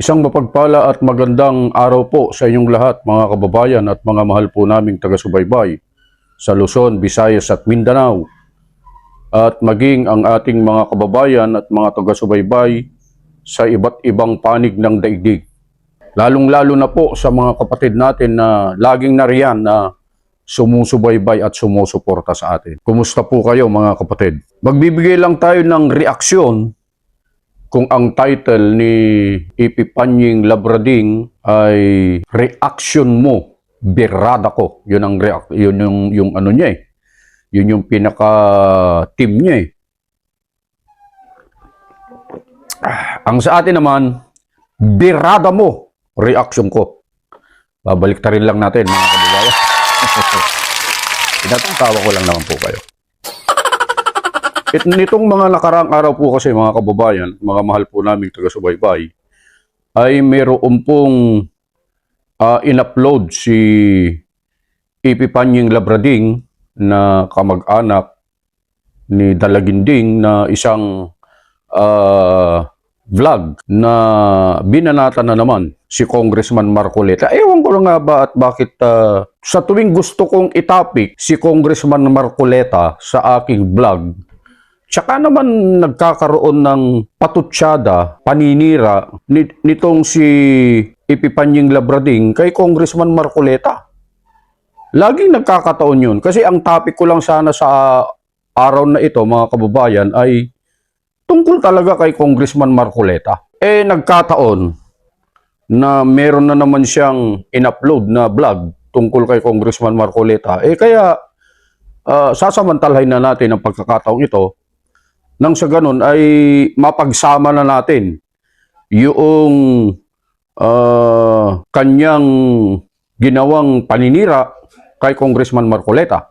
Isang mapagpala at magandang araw po sa inyong lahat, mga kababayan at mga mahal po naming taga-subaybay sa Luzon, Visayas at Mindanao, at maging ang ating mga kababayan at mga taga-subaybay sa iba't ibang panig ng daigdig. Lalong-lalo na po sa mga kapatid natin na laging nariyan na sumusubaybay at sumusuporta sa atin. Kumusta po kayo, mga kapatid? Magbibigay lang tayo ng reaksyon kung ang title ni Ipipanying Labrading ay reaction mo, birada ko. Yun ang yun yung ano niya eh. Yun yung pinaka team niya eh. Ang sa atin naman, birada mo, reaction ko. Babalik ta rin lang natin, mga kababayan. Tinatawa ko lang naman po kayo. Nitong mga nakaraang araw po kasi, mga kababayan, mga mahal po naming taga-subaybay, ay mayroon pong in-upload si Ipipanying Labrading na kamag-anak ni Dalaginding na isang vlog na binanata na naman si Congressman Marcoleta. Ewan ko lang nga ba at bakit sa tuwing gusto kong itapik si Congressman Marcoleta sa aking vlog, tsaka naman nagkakaroon ng patutsyada, paninira nitong si Ipipanying Labrading kay Congressman Marcoleta. Laging nagkakataon yun. Kasi ang topic ko lang sana sa araw na ito, mga kababayan, ay tungkol talaga kay Congressman Marcoleta. Nagkataon na meron na naman siyang in-upload na vlog tungkol kay Congressman Marcoleta. Kaya sasamantalahin na natin ang pagkakataong ito nang sa ganun ay mapagsama na natin yung kanyang ginawang paninira kay Congressman Marcoleta.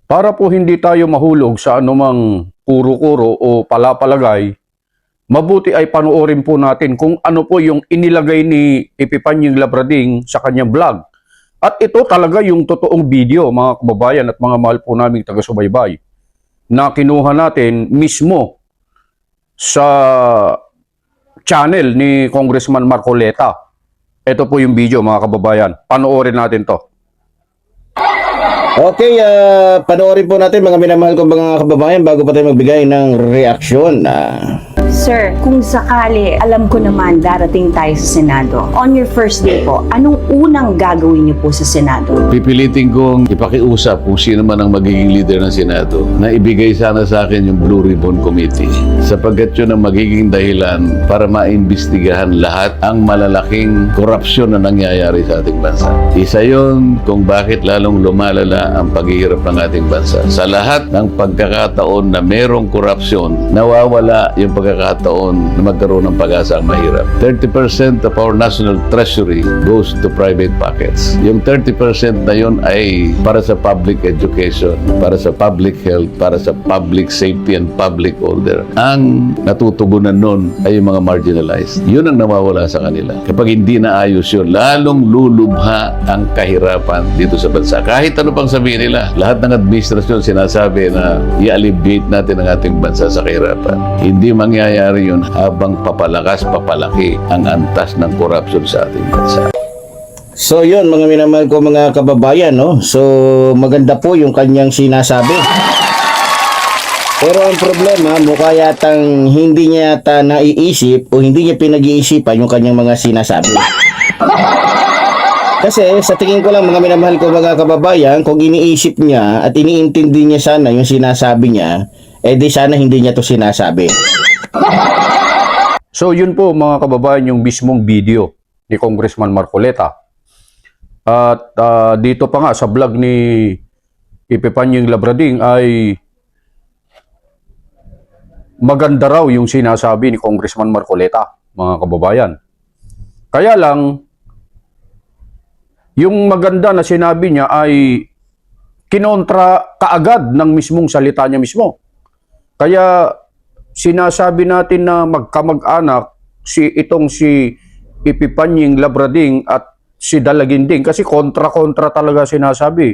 Para po hindi tayo mahulog sa anumang kuro-kuro o palapalagay, mabuti ay panoorin po natin kung ano po yung inilagay ni Ipipanying Labrading sa kanyang vlog. At ito talaga yung totoong video, mga kababayan at mga mahal po naming taga-subaybay, na kinuha natin mismo sa channel ni Congressman Marcoleta. Ito po yung video, mga kababayan. Panoorin natin to. Okay, panoorin po natin mga minamahal kong mga kababayan bago pa tayo magbigay ng reaksyon. Sir, kung sakali, alam ko naman darating tayo sa Senado. On your first day po, anong unang gagawin niyo po sa Senado? Pipilitin kong ipakiusap kung sino man ang magiging leader ng Senado na ibigay sana sa akin yung Blue Ribbon Committee sapagkat yun ang magiging dahilan para maimbestigahan lahat ang malalaking korupsyon na nangyayari sa ating bansa. Isa yun kung bakit lalong lumalala ang paghihirap ng ating bansa. Sa lahat ng pagkakataon na merong korupsyon, nawawala yung pagkakataon na magkaroon ng pag-asa ang mahirap. 30% of our national treasury goes to private pockets. Yung 30% na yun ay para sa public education, para sa public health, para sa public safety and public order. Ang natutugunan nun ay yung mga marginalized. Yun ang nawawala sa kanila. Kapag hindi naayos yun, lalong lulubha ang kahirapan dito sa bansa. Kahit ano pang sabihin nila, lahat ng administrasyon sinasabi na i-alleviate natin ang ating bansa sa kahirapan. Hindi mangyayari yun habang papalaki ang antas ng korupsyon sa ating bansa. So yun mga minamahal ko mga kababayan, no? So maganda po yung kanyang sinasabi. Pero ang problema, mukha yatang hindi niya yata naiisip o hindi niya pinag-iisipan yung kanyang mga sinasabi. Kasi sa tingin ko lang mga minamahal ko mga kababayan, kung iniisip niya at iniintindi niya sana yung sinasabi niya, di sana hindi niya to sinasabi. So yun po, mga kababayan, yung mismong video ni Congressman Marcoleta. At dito pa nga sa vlog ni Ipipanying Labrading ay maganda raw yung sinasabi ni Congressman Marcoleta, mga kababayan. Kaya lang, yung maganda na sinabi niya ay kinontra kaagad ng mismong salita niya mismo. Kaya sinasabi natin na magkamag-anak si Ipipanying Labrading at si Dalaginding kasi kontra-kontra talaga sinasabi.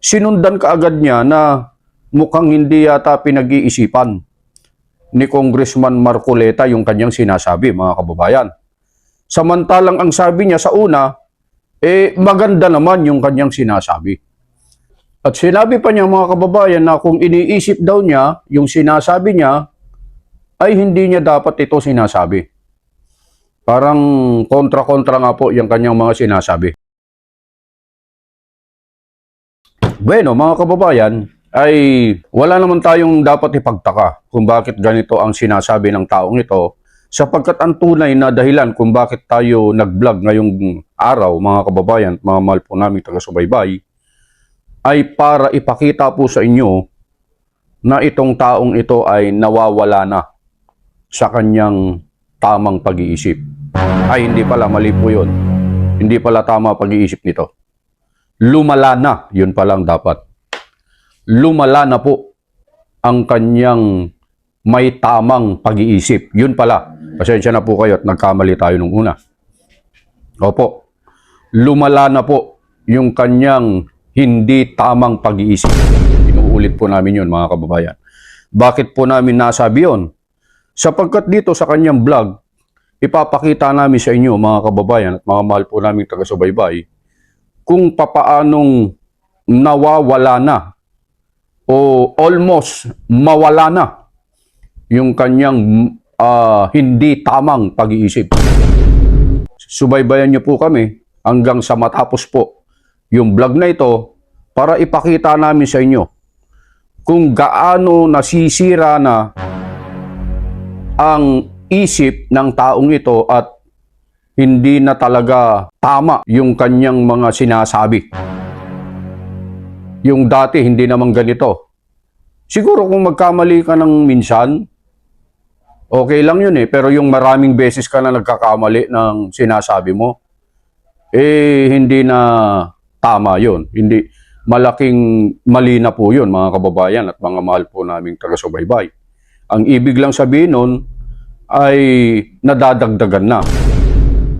Sinundan kaagad niya na mukhang hindi yata pinag-iisipan. ni Congressman Marcoleta yung kanyang sinasabi, mga kababayan. Samantalang ang sabi niya sa una, maganda naman yung kanyang sinasabi. At sinabi pa niya, mga kababayan, na kung iniisip daw niya yung sinasabi niya, ay hindi niya dapat ito sinasabi. Parang kontra-kontra nga po yung kanyang mga sinasabi. Bueno, mga kababayan, ay wala naman tayong dapat ipagtaka kung bakit ganito ang sinasabi ng taong ito, sapagkat ang tunay na dahilan kung bakit tayo nag-vlog ngayong araw, mga kababayan, mga mahal po namin taga-subaybay, ay para ipakita po sa inyo na itong taong ito ay nawawala na sa kanyang tamang pag-iisip. Ay, hindi pala, mali po yun. Hindi pala tama pag-iisip nito. Lumala na, yun palang dapat. Lumala na po ang kanyang may tamang pag-iisip. Yun pala. Pasensya na po kayo at nagkamali tayo nung una. Opo. Lumala na po yung kanyang hindi tamang pag-iisip. Inuulit po namin yun, mga kababayan. Bakit po namin nasabi yun? Sapagkat dito sa kanyang vlog, ipapakita namin sa inyo, mga kababayan at mga mahal po namin taga-subaybay, kung papaanong nawawala na o almost mawala na yung kanyang hindi tamang pag-iisip. Subaybayan niyo po kami hanggang sa matapos po yung vlog na ito para ipakita namin sa inyo kung gaano nasisira na ang isip ng taong ito at hindi na talaga tama yung kanyang mga sinasabi. Yung dati hindi naman ganito. Siguro kung magkamali ka ng minsan, okay lang yun pero yung maraming beses ka na nagkakamali ng sinasabi mo, hindi na tama yun. Hindi, malaking mali na po yun, mga kababayan at mga mahal po naming taga-subaybay. Ang ibig lang sabihin nun ay nadadagdagan na,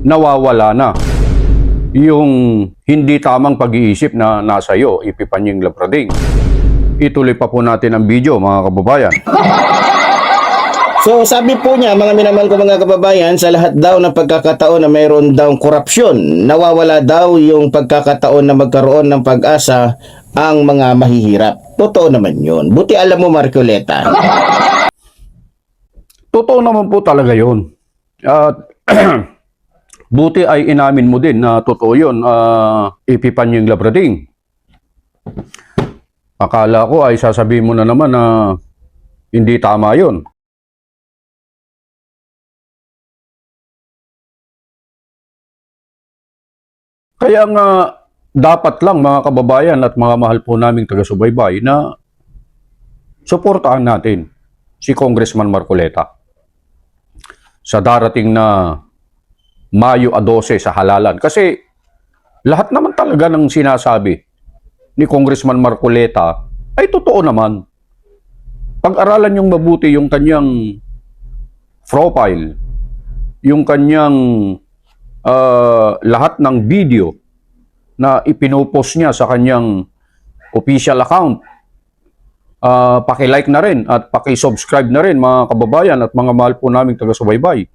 nawawala na yung hindi tamang pag-iisip na nasa iyo, Ipipanying Labrading. Ituloy pa po natin ang video, mga kababayan. So sabi po niya, mga minamahal ko mga kababayan, sa lahat daw ng pagkakataon na mayroon daw korupsyon, nawawala daw yung pagkakataon na magkaroon ng pag-asa ang mga mahihirap. Totoo naman yun. Buti alam mo, Marcoleta. Totoo naman po talaga yun. Buti ay inamin mo din na totoo yun, Ipipanying Labrading. Akala ko ay sasabihin mo na naman na hindi tama yun. Kaya nga, dapat lang mga kababayan at mga mahal po naming taga-subaybay na suportahan natin si Congressman Marcoleta sa darating na Mayo 12 sa halalan. Kasi lahat naman talaga ng sinasabi ni Congressman Marcoleta ay totoo naman. Pag-aralan yung mabuti yung kanyang profile, yung kanyang lahat ng video na ipinopost niya sa kanyang official account. Paki-like na rin at paki-subscribe na rin, mga kababayan at mga mahal po naming taga-subaybay,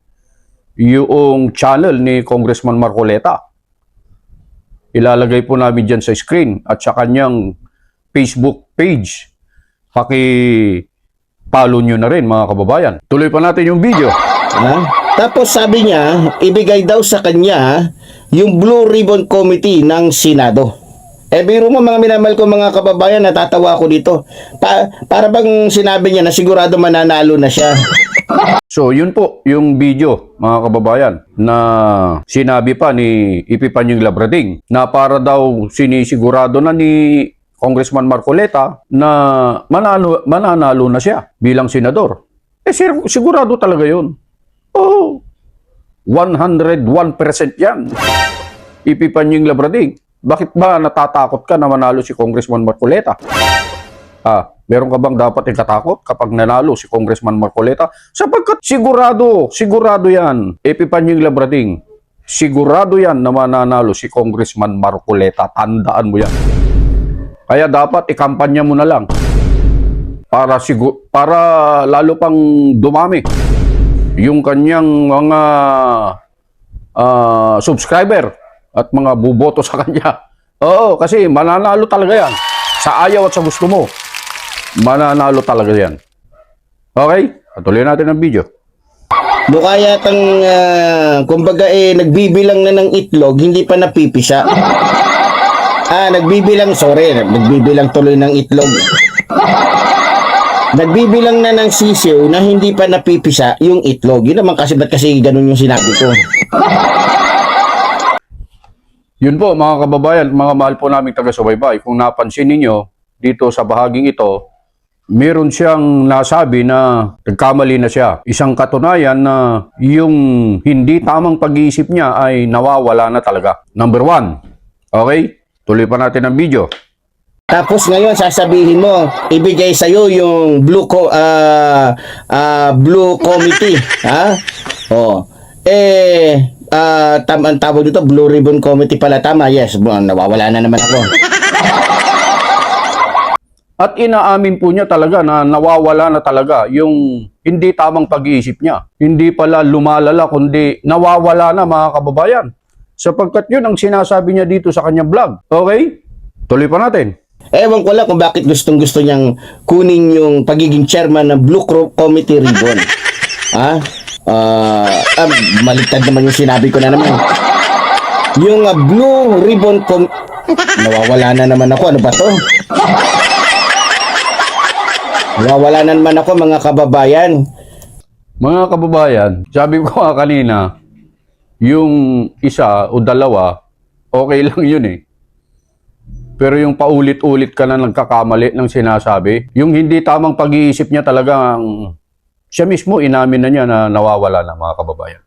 yung channel ni Congressman Marcoleta. Ilalagay po namin dyan sa screen at sa kanyang Facebook page. Paki-follow nyo na rin, mga kababayan. Tuloy pa natin yung video. Tapos sabi niya, ibigay daw sa kanya yung Blue Ribbon Committee ng Senado. Biro mo mga minamahal ko mga kababayan, natatawa ako dito. Para bang sinabi niya na sigurado mananalo na siya. So, yun po yung video, mga kababayan, na sinabi pa ni Ipipanying Labrading na para daw sinisigurado na ni Congressman Marcoleta na mananalo na siya bilang senador. Sigurado talaga yun. Oh, 101% yan. Ipipanying Labrading. Bakit ba natatakot ka na manalo si Congressman Marcoleta? Meron ka bang dapat ikatakot kapag nanalo si Congressman Marcoleta? Sapagkat sigurado yan, Ipipanying Labrading. Sigurado yan na mananalo si Congressman Marcoleta. Tandaan mo yan. Kaya dapat ikampanya mo na lang. para lalo pang dumami yung kanyang mga subscriber at mga buboto sa kanya. Oo, kasi mananalo talaga yan. Sa ayaw at sa gusto mo, mananalo talaga yan. Okay? Patuloy natin ang video. Mukha yatang, kumbaga nagbibilang na ng itlog, hindi pa napipisa. Nagbibilang tuloy ng itlog. Nagbibilang na ng sisiw na hindi pa napipisa yung itlog. Yun naman kasi, ba't kasi ganun yung sinabi ko? Yun po mga kababayan, mga mahal po naming taga-subaybay. Kung napansin ninyo, dito sa bahaging ito, meron siyang nasabi na nagkamali na siya. Isang katunayan na yung hindi tamang pag-iisip niya ay nawawala na talaga. Number 1. Okay? Tuloy pa natin ang video. Tapos ngayon sasabihin mo, ibigay sa'yo yung blue committee, ha? Oh. Ang tawag dito, Blue Ribbon Committee pala, tama? Yes, nawawala na naman ako. At inaamin po niya talaga na nawawala na talaga yung hindi tamang pag-iisip niya. Hindi pala lumalala, kundi nawawala na mga kababayan. Sapagkat yun ang sinasabi niya dito sa kanyang vlog. Okay? Tuloy pa natin. Ewan ko lang kung bakit gustong-gusto niyang kunin yung pagiging chairman ng Blue Committee Ribbon. Maligtad naman yung sinabi ko na naman. Yung Blue Ribbon nawawala na naman ako. Ano ba to? Nawawala na naman ako mga kababayan. Mga kababayan, sabi ko nga kanina, yung isa o dalawa, okay lang yun eh. Pero yung paulit-ulit ka na nagkakamali ng sinasabi, yung hindi tamang pag-iisip niya talagang siya mismo inamin na niya na nawawala na mga kababayan.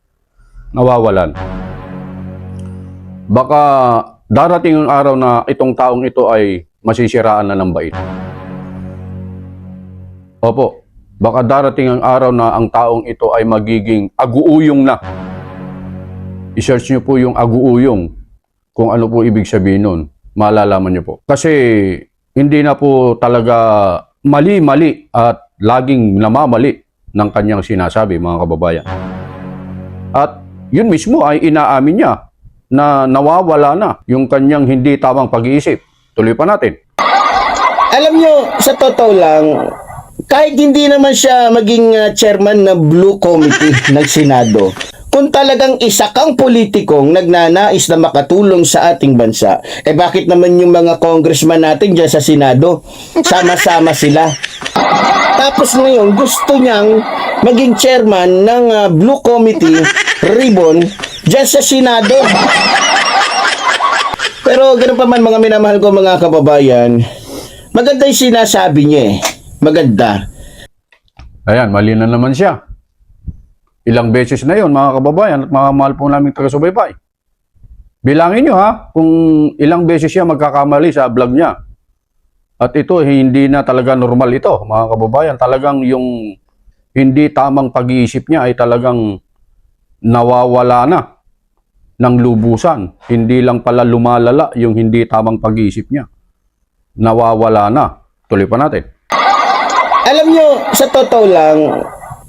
Nawawalan. Baka darating ang araw na itong taong ito ay masisiraan na ng bait. Opo, baka darating ang araw na ang taong ito ay magiging aguuyong na. I-search nyo po yung aguuyong kung ano po ibig sabihin nun. Malalaman nyo po. Kasi hindi na po talaga mali-mali at laging namamali ng kanyang sinasabi mga kababayan. At yun mismo ay inaamin niya na nawawala na yung kanyang hindi tamang pag-iisip. Tuloy pa natin. Alam nyo, sa totoo lang, kahit hindi naman siya maging chairman ng Blue Committee ng Senado, kung talagang isa kang politikong nagnanais na makatulong sa ating bansa, bakit naman yung mga congressman natin dyan sa Senado, sama-sama sila? Tapos ngayon, gusto niyang maging chairman ng Blue Committee Ribbon dyan sa Senado. Pero ganun pa man mga minamahal ko mga kababayan, maganda yung sinasabi niya eh. Maganda. Ayan, mali na naman siya. Ilang beses na yon mga kababayan at mga mahal po namin taga-subaybay. Bilangin nyo ha, kung ilang beses siya magkakamali sa vlog niya. At ito, hindi na talaga normal ito, mga kababayan. Talagang yung hindi tamang pag-iisip niya ay talagang nawawala na ng lubusan. Hindi lang pala lumalala yung hindi tamang pag-iisip niya. Nawawala na. Tuloy pa natin. Alam nyo, sa totoo lang,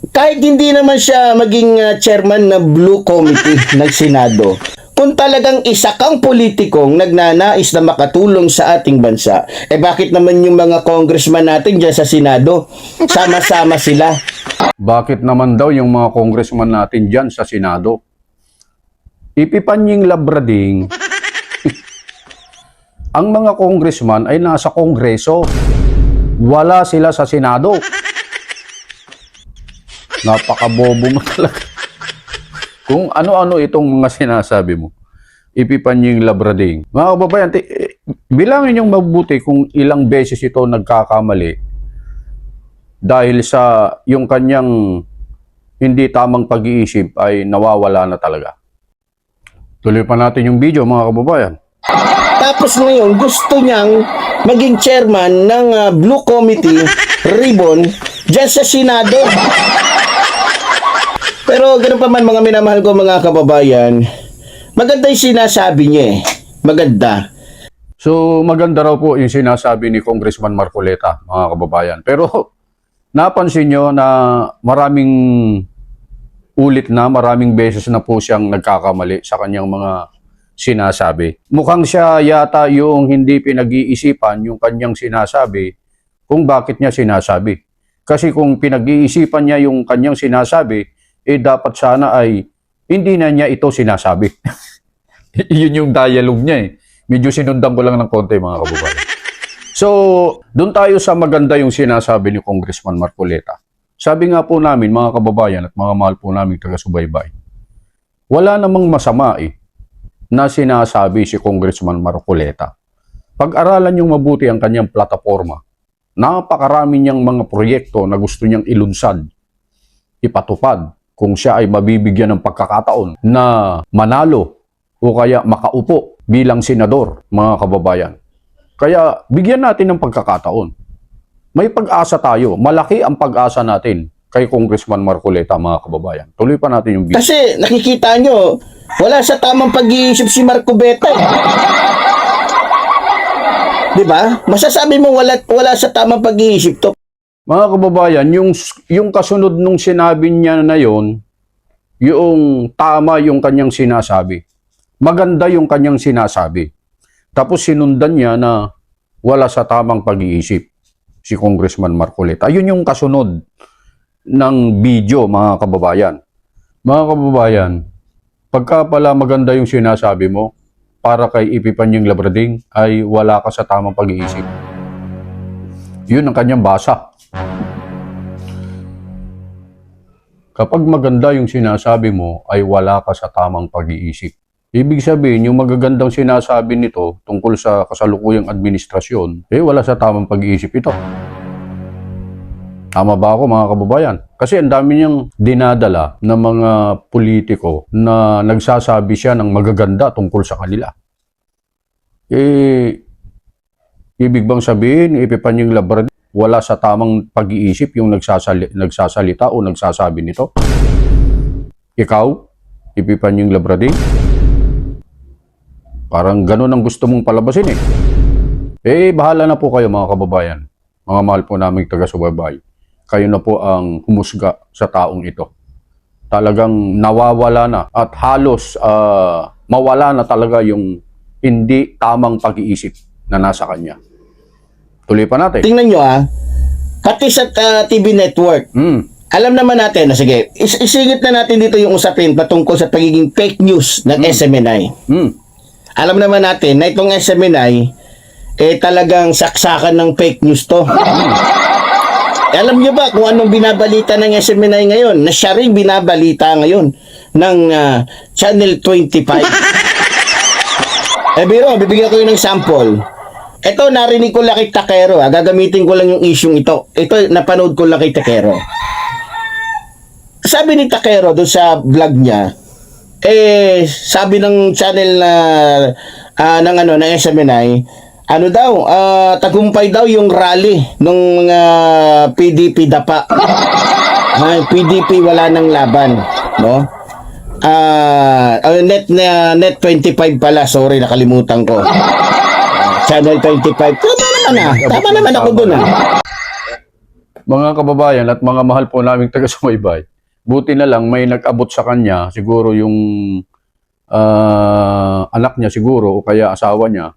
kahit hindi naman siya maging chairman ng Blue Committee ng Senado, kung talagang isa kang politikong nagnanais na makatulong sa ating bansa, bakit naman yung mga congressman natin dyan sa Senado, sama-sama sila? Bakit naman daw yung mga congressman natin dyan sa Senado? Ipipanying labrading, ang mga congressman ay nasa Kongreso. Wala sila sa Senado. Napakabobo mo talaga. Kung ano-ano itong mga sinasabi mo. Ipipanying labrading. Mga kababayan, bilangin yung mabuti kung ilang beses ito nagkakamali dahil sa yung kanyang hindi tamang pag-iisip ay nawawala na talaga. Tuloy pa natin yung video mga kababayan. Tapos ngayon, gusto niyang maging chairman ng Blue Committee Ribbon dyan sa Senado. Pero ganun pa man mga minamahal ko mga kababayan, maganda yung sinasabi niya eh. Maganda. So maganda raw po yung sinasabi ni Congressman Marcoleta mga kababayan. Pero napansin nyo na maraming ulit na, maraming beses na po siyang nagkakamali sa kanyang mga sinasabi. Mukhang siya yata yung hindi pinag-iisipan yung kanyang sinasabi kung bakit niya sinasabi. Kasi kung pinag-iisipan niya yung kanyang sinasabi, dapat sana ay hindi na niya ito sinasabi. Yun yung dialogue niya eh. Medyo sinundan ko lang ng konti mga kababayan. So, doon tayo sa maganda yung sinasabi ni Congressman Marcoleta. Sabi nga po namin mga kababayan at mga mahal po namin taga-subaybay, wala namang masama na sinasabi si Congressman Marcoleta. Pag-aralan niyong mabuti ang kanyang plataforma, napakarami niyang mga proyekto na gusto niyang ilunsad, ipatupad kung siya ay mabibigyan ng pagkakataon na manalo o kaya makaupo bilang senador, mga kababayan. Kaya bigyan natin ng pagkakataon. May pag-asa tayo. Malaki ang pag-asa natin kay Congressman Marcoleta, mga kababayan. Tuloy pa natin yung video. Kasi nakikita nyo, wala sa tamang pag-iisip si Marco Beta. Di ba? Masasabi mo wala sa tamang pag-iisip to. Mga kababayan, yung kasunod nung sinabi niya na yon, yung tama yung kanyang sinasabi. Maganda yung kanyang sinasabi. Tapos sinundan niya na wala sa tamang pag-iisip si Congressman Marcoleta. Ayun yung kasunod ng video, mga kababayan. Mga kababayan, pagka pala maganda yung sinasabi mo, para kay Ipipanying Labrading, ay wala ka sa tamang pag-iisip. Yun ang kanyang basa. Kapag maganda yung sinasabi mo, ay wala ka sa tamang pag-iisip. Ibig sabihin, yung magagandang sinasabi nito tungkol sa kasalukuyang administrasyon, wala sa tamang pag-iisip ito. Tama ba ako mga kababayan? Kasi ang dami niyang dinadala ng mga politiko na nagsasabi siya ng magaganda tungkol sa kanila. Ibig bang sabihin, Ipipanying Labrading, wala sa tamang pag-iisip yung nagsasalita o nagsasabi nito? Ikaw, Ipipanying Labrading? Parang ganun ang gusto mong palabasin bahala na po kayo mga kababayan. Mga mahal po naming taga-subaybay. Kayo na po ang humusga sa taong ito. Talagang nawawala na at halos mawala na talaga yung hindi tamang pag-iisip na nasa kanya. Tuloy pa natin. Tingnan nyo pati sa TV network. Alam naman natin, sige, isingit na natin dito yung usapin patungkol sa pagiging fake news ng SMNI. Alam naman natin na itong SMNI, talagang saksakan ng fake news to. Alam nyo ba kung anong binabalita ng SMNI ngayon? Na siya rin binabalita ngayon ng Channel 25. Biro, bibigyan ko yun ng sample. Ito, narinig ko lang kay Takero. Gagamitin ko lang yung isyong ito. Ito, napanood ko lang kay Takero. Sabi ni Takero doon sa vlog niya, sabi ng channel ng SMNI, tagumpay daw yung rally ng mga PDP dapa. PDP wala nang laban, no? Net 25 pala, sorry nakalimutan ko. Channel 25. Tama naman ako doon Mga kababayan at mga mahal po naming taga-subaybay, buti na lang may nag-abot sa kanya, siguro yung anak niya siguro o kaya asawa niya.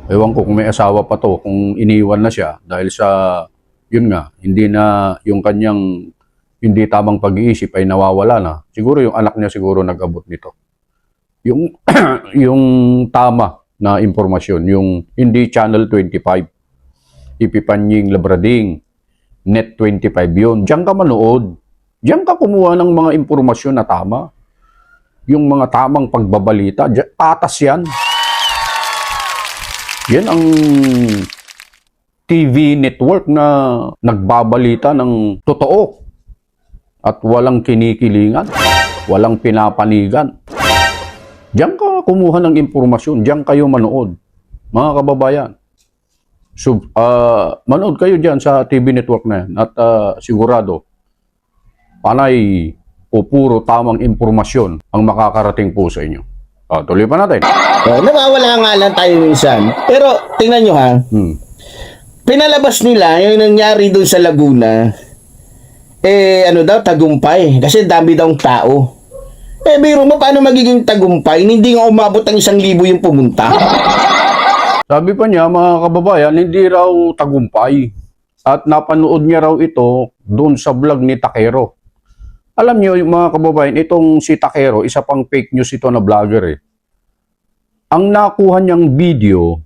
Ewan ko kung may asawa pa to, kung iniwan na siya dahil sa, yun nga, hindi na yung kanyang hindi tamang pag-iisip ay nawawala na. Siguro yung anak niya siguro nag-abot nito. Yung, yung tama na impormasyon, yung hindi Channel 25, Ipipanying Labrading, Net 25 yun. Diyan ka manood. Diyan ka kumuha ng mga impormasyon na tama. Yung mga tamang pagbabalita, patas yan. Yan ang TV network na nagbabalita ng totoo at walang kinikilingan, walang pinapanigan. Diyan ka kumuha ng impormasyon, diyan kayo manood, mga kababayan. So, manood kayo diyan sa TV network na yan at sigurado, panay o puro tamang impormasyon ang makakarating po sa inyo. Tuloy pa natin. Nawawala nga lang tayo minsan. Pero tingnan nyo pinalabas nila yung nangyari doon sa Laguna, tagumpay. Kasi dami daw tao. Biro mo, paano magiging tagumpay? Hindi nga umabot ng 1,000 yung pumunta. Sabi pa niya, mga kababayan, hindi raw tagumpay. At napanood niya raw ito doon sa vlog ni Takero. Alam niyo, mga kababayan, itong si Takero, isa pang fake news ito na vlogger eh. Ang nakuha niyang video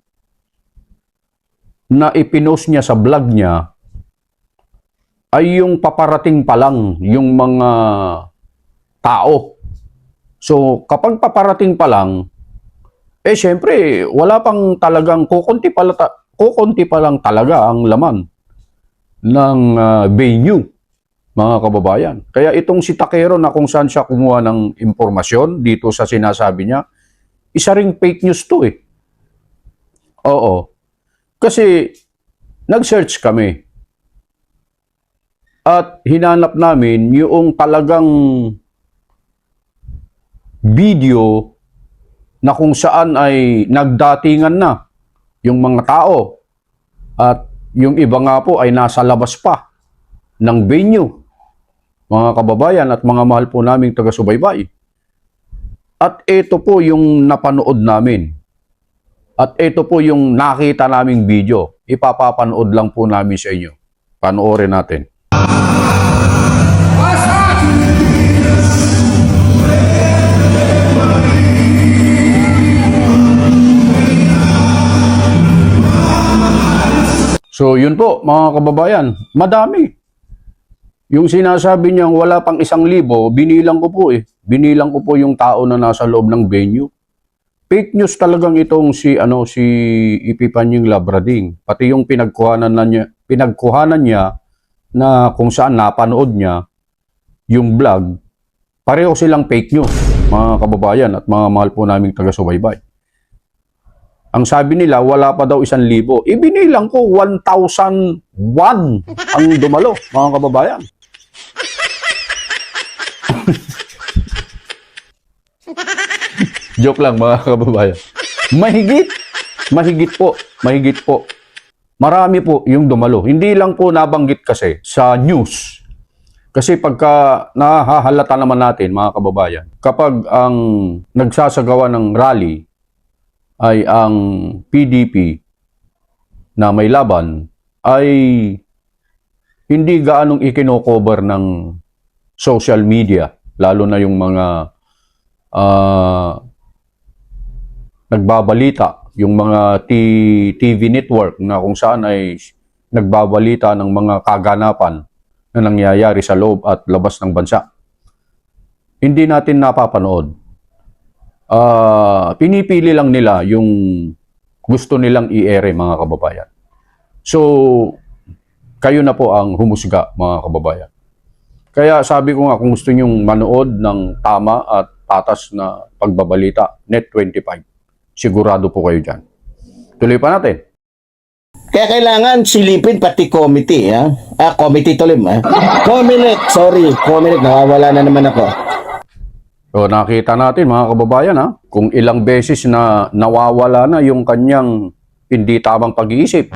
na ipinost niya sa vlog niya ay yung paparating pa lang yung mga tao. So, kapag paparating pa lang, syempre, wala pang talagang kukunti pa lang talaga ang laman ng venue, mga kababayan. Kaya itong si Takero na kung saan siya kumuha ng impormasyon dito sa sinasabi niya, isa ring fake news to eh. Oo. Kasi, nag-search kami. At hinanap namin yung talagang video na kung saan ay nagdatingan na yung mga tao at yung iba nga po ay nasa labas pa ng venue, mga kababayan at mga mahal po naming taga-subaybay. At ito po yung napanood namin. At ito po yung nakita naming video. Ipapapanood lang po namin sa inyo. Panoorin natin. So yun po mga kababayan, madami. Yung sinasabi niyang wala pang 1,000, binilang ko po eh. Binilang ko po yung tao na nasa loob ng venue. Fake news talagang itong si Epipanying Labrading. Pati yung pinagkuhanan niya na kung saan napanood niya yung vlog, pareho silang fake news, mga kababayan at mga mahal po naming taga-subaybay. Ang sabi nila, wala pa daw 1,000. Ibinilang ko 1,001 ang dumalo, mga kababayan. Joke lang, mga kababayan. Mahigit po. Marami po yung dumalo. Hindi lang po nabanggit kasi sa news. Kasi pagka nahahalata naman natin, mga kababayan, kapag ang nagsasagawa ng rally ay ang PDP na may laban, ay hindi gaanong ikinocover ng social media, lalo na yung mga nagbabalita, yung mga TV network na kung saan ay nagbabalita ng mga kaganapan na nangyayari sa loob at labas ng bansa. Hindi natin napapanood. Pinipili lang nila yung gusto nilang i-ere, mga kababayan. So, kayo na po ang humusga, mga kababayan. Kaya sabi ko nga, kung gusto nyong manood ng tama at patas na pagbabalita, Net25, sigurado po kayo dyan. Tuloy pa natin. Kaya kailangan silipin pati committee, ha? Committee tuloy, ha? Comelec, nawawala na naman ako. So, nakita natin, mga kababayan, kung ilang beses na nawawala na yung kanyang hindi tamang pag-iisip.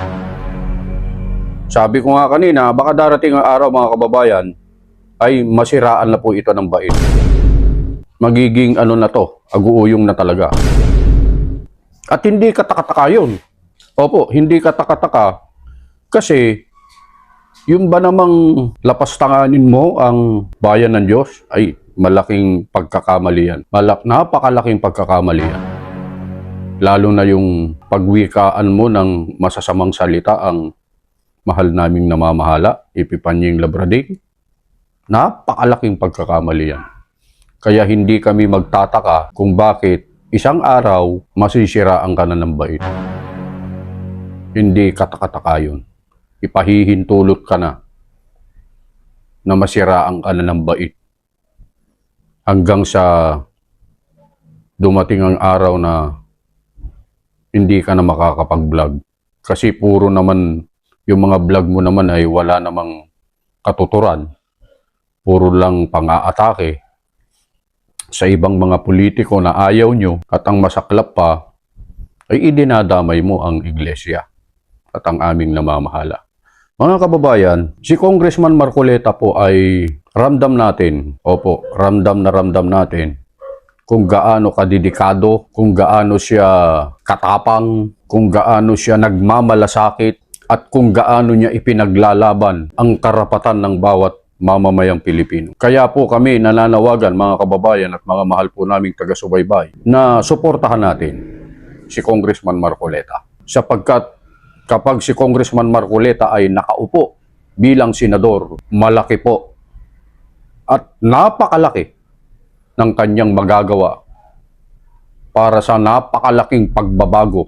Sabi ko nga kanina, baka darating ang araw, mga kababayan, ay masiraan na po ito ng bait. Magiging aguuyong na talaga. At hindi katakataka yun. Opo, hindi katakataka kasi yung ba namang lapastanganin mo ang bayan ng Diyos ay malaking pagkakamali yan. Napakalaking pagkakamali yan. Lalo na yung pagwikaan mo ng masasamang salita ang mahal naming namamahala, Epipanying Labrading. Napakalaking pagkakamali yan. Kaya hindi kami magtataka kung bakit isang araw masisiraan ka na ng bait. Hindi katakataka yun. Ipahihintulot ka na masiraan ka na ng bait. Hanggang sa dumating ang araw na hindi ka na makakapag-vlog. Kasi puro naman, yung mga vlog mo naman ay wala namang katuturan. Puro lang pang-aatake sa ibang mga politiko na ayaw nyo at ang masaklap pa ay idinadamay mo ang iglesia. at ang aming namamahala. Mga kababayan, si Congressman Marcoleta po ay ramdam natin, ramdam natin kung gaano kadedikado, kung gaano siya katapang, kung gaano siya nagmamalasakit, at kung gaano niya ipinaglalaban ang karapatan ng bawat mamamayang Pilipino. Kaya po kami nananawagan, mga kababayan at mga mahal po naming taga-subaybay, na suportahan natin si Congressman Marcoleta. Sapagkat kapag si Congressman Marcoleta ay nakaupo bilang senador, malaki po at napakalaki ng kanyang magagawa para sa napakalaking pagbabago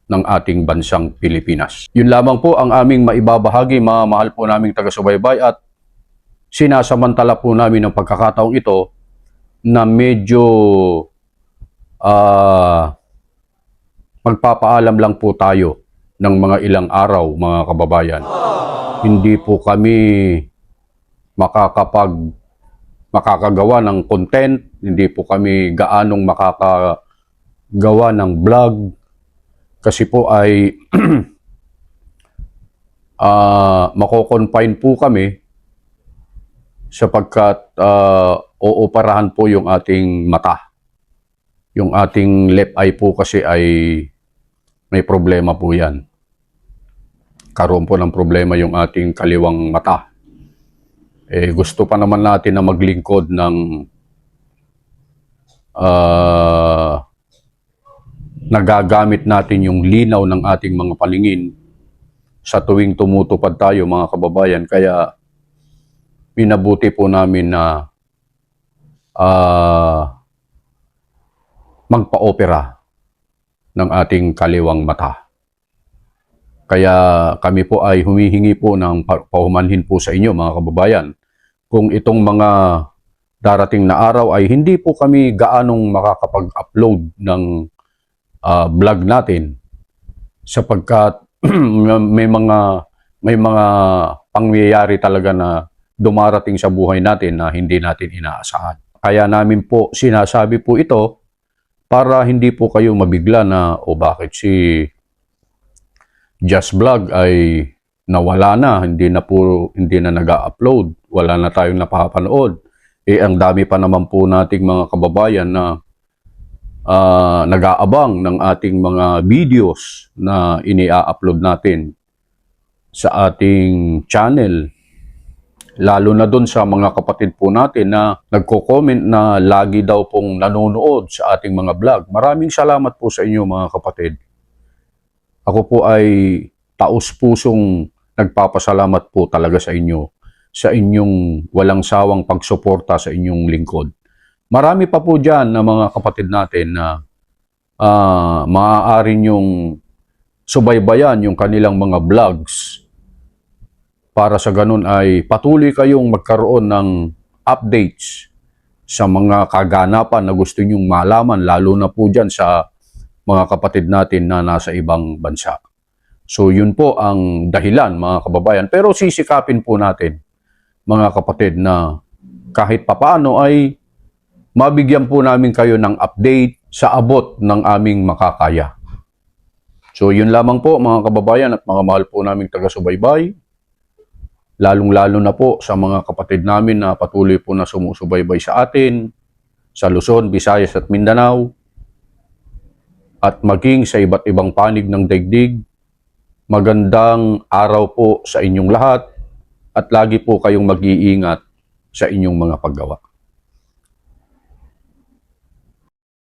ng ating bansang Pilipinas. Yun lamang po ang aming maibabahagi, mga mahal po naming taga-subaybay, at sinasamantala po namin ng pagkakataong ito na medyo magpapaalam lang po tayo ng mga ilang araw, mga kababayan. Hindi po kami makakagawa ng content, hindi po kami gaanong makakagawa ng vlog, kasi po ay mako-confine po kami sapagkat ooperahan po yung ating mata. Yung ating left eye po kasi ay may problema po yan. Karoon po ng problema yung ating kaliwang mata. Gusto pa naman natin na maglingkod ng nagagamit natin yung linaw ng ating mga paningin sa tuwing tumutupad tayo, mga kababayan. Kaya minabuti po namin na magpa-opera ng ating kaliwang mata. Kaya kami po ay humihingi po ng paumanhin po sa inyo, mga kababayan, kung itong mga darating na araw ay hindi po kami gaanong makakapag-upload ng vlog natin, sapagkat may mga pangyayari talaga na dumarating sa buhay natin na hindi natin inaasahan. Kaya namin po sinasabi po ito para hindi po kayo mabigla na bakit si Just Vlog ay nawala na, hindi na nag-upload, wala na tayong napapanood. Ang dami pa naman po nating mga kababayan na nag-aabang ng ating mga videos na ini-upload natin sa ating channel. Lalo na doon sa mga kapatid po natin na nagko-comment na lagi daw pong nanonood sa ating mga vlog. Maraming salamat po sa inyo, mga kapatid. Ako po ay taos-pusong nagpapasalamat po talaga sa inyo, sa inyong walang sawang pagsuporta sa inyong lingkod. Marami pa po dyan na mga kapatid natin na maaari nyong subaybayan yung kanilang mga vlogs, para sa ganun ay patuloy kayong magkaroon ng updates sa mga kaganapan na gusto nyong malaman, lalo na po dyan sa mga kapatid natin na nasa ibang bansa. So yun po ang dahilan, mga kababayan. Pero sisikapin po natin, mga kapatid, na kahit papaano ay mabigyan po namin kayo ng update sa abot ng aming makakaya. So yun lamang po, mga kababayan at mga mahal po naming taga-subaybay. Lalong-lalo na po sa mga kapatid namin na patuloy po na sumusubaybay sa atin, sa Luzon, Visayas at Mindanao, at maging sa iba't ibang panig ng daigdig. Magandang araw po sa inyong lahat, at lagi po kayong mag-iingat sa inyong mga paggawa.